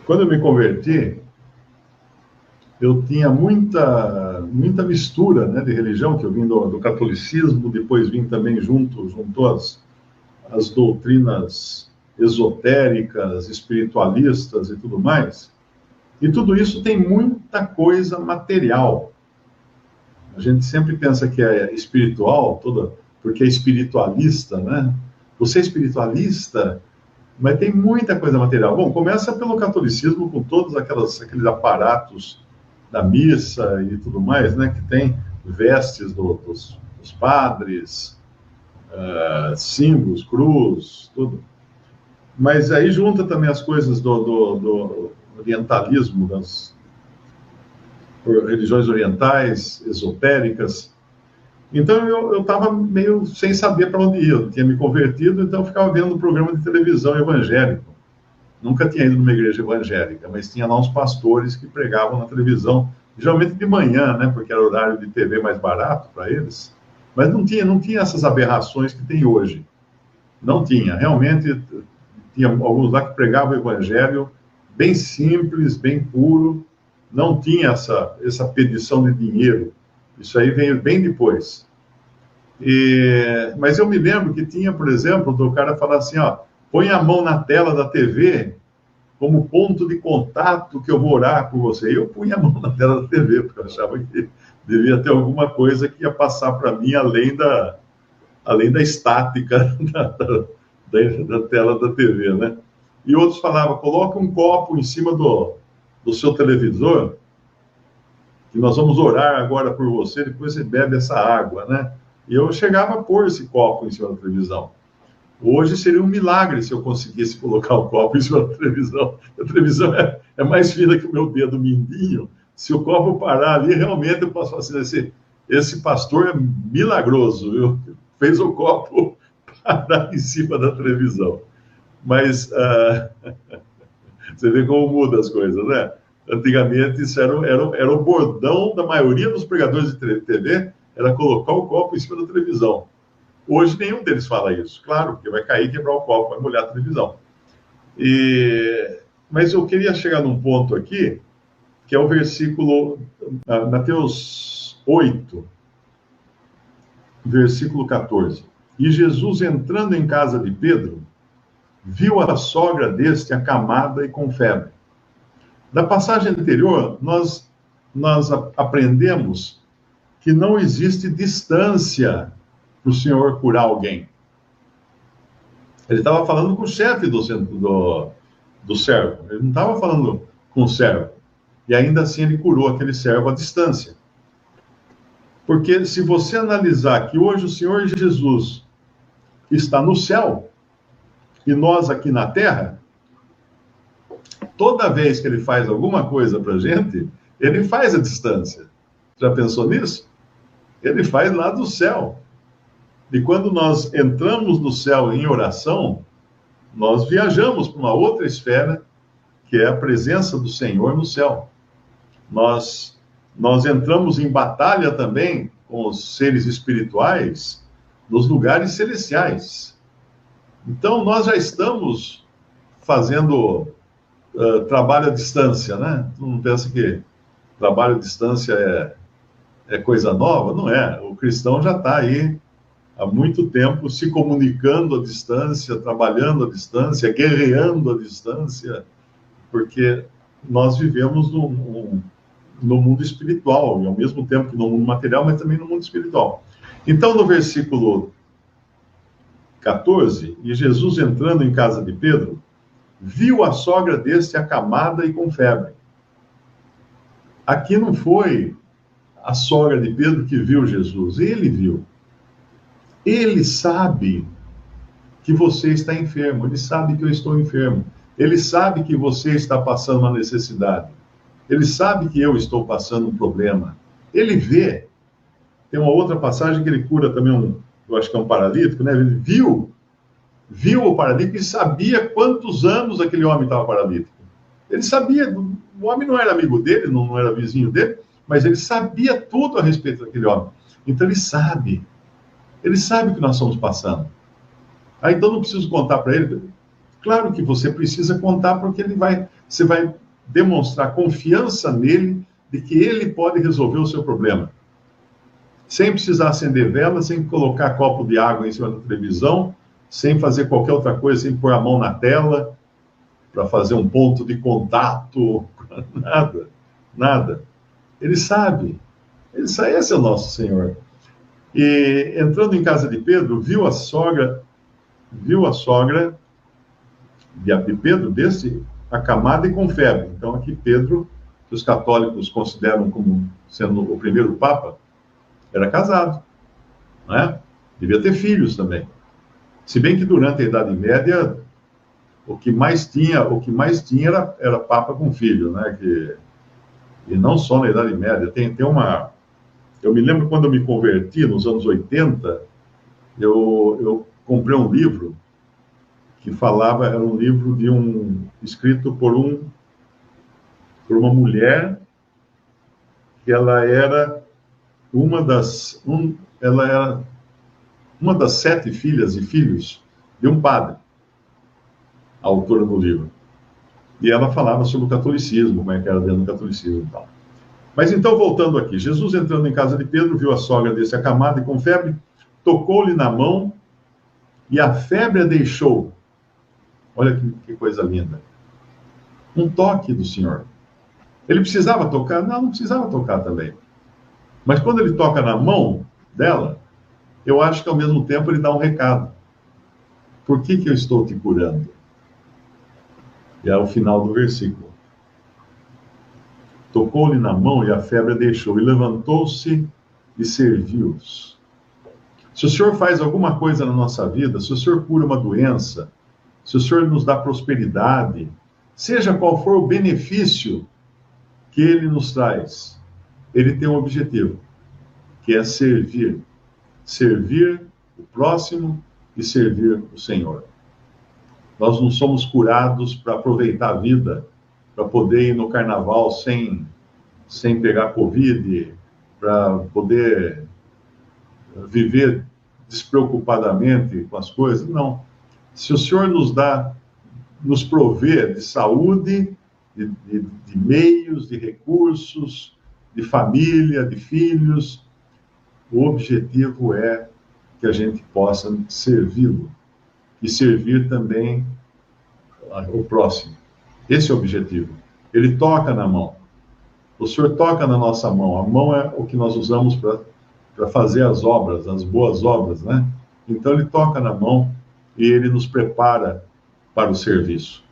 Quando eu me converti, eu tinha muita mistura, né, de religião, que eu vim do catolicismo, depois vim também juntou as doutrinas esotéricas, espiritualistas e tudo mais. E tudo isso tem muita coisa material. A gente sempre pensa que é espiritual, porque é espiritualista, né? Você é espiritualista, mas tem muita coisa material. Bom, começa pelo catolicismo, com todos aqueles aparatos da missa e tudo mais, né? Que tem vestes dos padres, símbolos, cruz, tudo. Mas aí junta também as coisas do orientalismo, das religiões orientais, esotéricas. Então eu estava meio sem saber para onde ir. Eu tinha me convertido, então eu ficava vendo um programa de televisão evangélico. Nunca tinha ido numa igreja evangélica, mas tinha lá uns pastores que pregavam na televisão, geralmente de manhã, né, porque era horário de TV mais barato para eles. Mas não tinha essas aberrações que tem hoje. Não tinha. Realmente, tinha alguns lá que pregavam o evangelho bem simples, bem puro. Não tinha essa pedição de dinheiro. Isso aí veio bem depois. Mas eu me lembro que tinha, por exemplo, do cara falar assim, ó, põe a mão na tela da TV como ponto de contato que eu vou orar por você. E eu punha a mão na tela da TV, porque eu achava que devia ter alguma coisa que ia passar para mim além da estática da tela da TV, né? E outros falavam, coloca um copo em cima do seu televisor, que nós vamos orar agora por você, depois você bebe essa água, né? E eu chegava a pôr esse copo em cima da televisão. Hoje seria um milagre se eu conseguisse colocar o copo em cima da televisão. A televisão é mais fina que o meu dedo mindinho. Se o copo parar ali, realmente eu posso falar assim, esse pastor é milagroso, viu? Fez o copo parar em cima da televisão. Mas você vê como muda as coisas, né? Antigamente isso era o bordão da maioria dos pregadores de TV, era colocar o copo em cima da televisão. Hoje nenhum deles fala isso, claro, porque vai cair, quebrar o copo, vai molhar a televisão. Mas eu queria chegar num ponto aqui, que é o versículo, Mateus 8, versículo 14. E Jesus, entrando em casa de Pedro, viu a sogra deste acamada e com febre. Da passagem anterior, nós aprendemos que não existe distância para o Senhor curar alguém. Ele estava falando com o chefe do servo, ele não estava falando com o servo. E ainda assim ele curou aquele servo à distância. Porque se você analisar que hoje o Senhor Jesus está no céu e nós aqui na terra, toda vez que ele faz alguma coisa para a gente, ele faz à distância. Já pensou nisso? Ele faz lá do céu. E quando nós entramos no céu em oração, nós viajamos para uma outra esfera, que é a presença do Senhor no céu. Nós entramos em batalha também com os seres espirituais nos lugares celestiais. Então, nós já estamos fazendo trabalho à distância, né? Tu não pensa que trabalho à distância é coisa nova? Não é. O cristão já está aí há muito tempo se comunicando à distância, trabalhando à distância, guerreando à distância, porque nós vivemos no mundo espiritual, e ao mesmo tempo que no mundo material, mas também no mundo espiritual. Então, no versículo 14, e Jesus entrando em casa de Pedro, viu a sogra deste acamada e com febre. Aqui não foi a sogra de Pedro que viu Jesus, ele viu. Ele sabe que você está enfermo, ele sabe que eu estou enfermo, ele sabe que você está passando uma necessidade, ele sabe que eu estou passando um problema, ele vê. Tem uma outra passagem que ele cura também, eu acho que é um paralítico, né? Ele viu o paralítico e sabia quantos anos aquele homem estava paralítico. Ele sabia, o homem não era amigo dele, não era vizinho dele, mas ele sabia tudo a respeito daquele homem. Então ele sabe o que nós estamos passando. Então não preciso contar para ele. Claro que você precisa contar, porque ele vai você vai demonstrar confiança nele de que ele pode resolver o seu problema. Sem precisar acender vela, sem colocar copo de água em cima da televisão, sem fazer qualquer outra coisa, sem pôr a mão na tela, para fazer um ponto de contato, nada, nada. Ele sabe, esse é o nosso Senhor. E entrando em casa de Pedro, viu a sogra de Pedro desse acamada e com febre. Então aqui Pedro, que os católicos consideram como sendo o primeiro papa, era casado, né? Devia ter filhos também. Se bem que durante a Idade Média o que mais tinha era papa com filho, né? E não só na Idade Média. Tem uma... Eu me lembro quando eu me converti, nos anos 80, eu comprei um livro que falava, era um livro escrito por uma mulher, que ela era uma das 7 filhas e filhos de um padre, a autora do livro. E ela falava sobre o catolicismo, como é que era dentro do catolicismo e tal. Mas então, voltando aqui, Jesus entrando em casa de Pedro, viu a sogra desse acamada e com febre, tocou-lhe na mão e a febre a deixou. Olha que coisa linda. Um toque do Senhor. Ele precisava tocar? Não precisava tocar também. Mas quando ele toca na mão dela, eu acho que ao mesmo tempo ele dá um recado. Por que eu estou te curando? E é o final do versículo. Tocou-lhe na mão e a febre a deixou, e levantou-se e serviu-os. Se o Senhor faz alguma coisa na nossa vida, se o Senhor cura uma doença, se o Senhor nos dá prosperidade, seja qual for o benefício que Ele nos traz, Ele tem um objetivo, que é servir. Servir o próximo e servir o Senhor. Nós não somos curados para aproveitar a vida, para poder ir no carnaval sem pegar Covid, para poder viver despreocupadamente com as coisas. Não. Se o Senhor nos provê de saúde, de meios, de recursos, de família, de filhos, o objetivo é que a gente possa servi-lo e servir também o próximo. Esse é o objetivo. Ele toca na mão. O Senhor toca na nossa mão. A mão é o que nós usamos para fazer as obras, as boas obras, né? Então ele toca na mão e ele nos prepara para o serviço.